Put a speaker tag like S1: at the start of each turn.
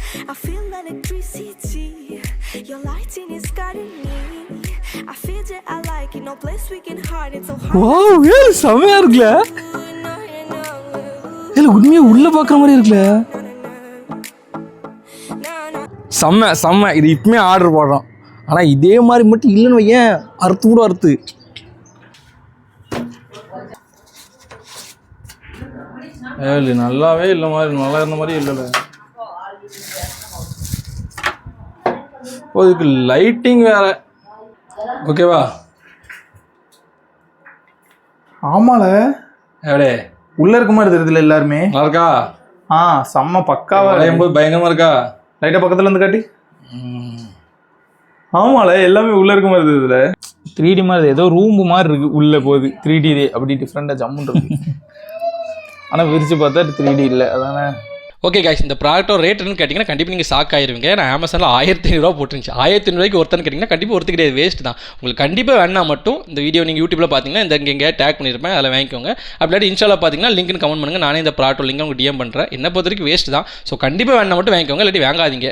S1: I feel electricity. Your lighting is guiding me. I feel that I like it. No place we can hide it. So hard.
S2: Wow ஏய் செமையா இருக்குல. ஏய் உண்மையா உள்ள பார்க்குற மாதிரி இருக்குல. செம்ம இது இப்பமே ஆர்டர் போடுறோம். ஆனால் இதே மாதிரி மட்டும் இல்லைன்னு வையேன் அறுத்து கூட அறுத்து. ஏழு நல்லாவே இல்லை மாதிரி நல்லா இருந்த மாதிரி இல்லைல்ல. இதுக்கு லைட்டிங் வேற ஓகேவா?
S3: ஆமால
S2: எவ்வளே
S3: உள்ள இருக்க மாதிரி தெரியுதுல எல்லாருமே.
S2: நல்லா இருக்கா?
S3: செம்ம பக்காவா
S2: போது பயங்கரமா இருக்கா?
S3: லைட்டா பக்கத்துல இருந்து காட்டி. ஆமால எல்லாமே உள்ள இருக்க மாதிரி தெரியுதுல. 3D மாதிரி ஏதோ ரூம் மாதிரி இருக்கு உள்ள போகுது. 3D அப்படி டிஃப்ரெண்டா ஜம்முன்னு இருக்கு. ஆனால் விரிச்சு பார்த்தா 3D இல்லை அதானே.
S4: ஓகே கைஸ், இந்த ப்ராடக்ட்டோட ரேட் என்னன்னு கேட்டிங்கன்னா கண்டிப்பாக நீங்கள் ஷாக் ஆயிருவீங்க. நான் அமேசானில் 1500 போட்டுருந்துச்சு. 1500 ஒருத்தன்னு கேட்டிங்கன்னா கண்டிப்பாக ஒருத்து கிடையாது, வேஸ்ட் தான். உங்களுக்கு கண்டிப்பாக வேணா மட்டும் இந்த வீடியோ நீங்கள் யூடியூப்பில் பார்த்தீங்கன்னா இந்த இங்கே டேக் பண்ணியிருப்பேன், அதில் வாங்கிக்கோங்க. அப்படி இன்ஸ்டாவில் பார்த்தீங்கன்னா லிங்க்னு கமெண்ட் பண்ணுங்கள். நானே இந்த ப்ராடக்ட் லிங்க் உங்களுக்கு டிஎம் பண்ணுறேன். என்ன பொறுத்த வரைக்கும் வேஸ்ட் தான். ஸோ கண்டிப்பாக வேணா மட்டும் வாங்கிக்கோங்க, இல்லாட்டி வாங்காதீங்க.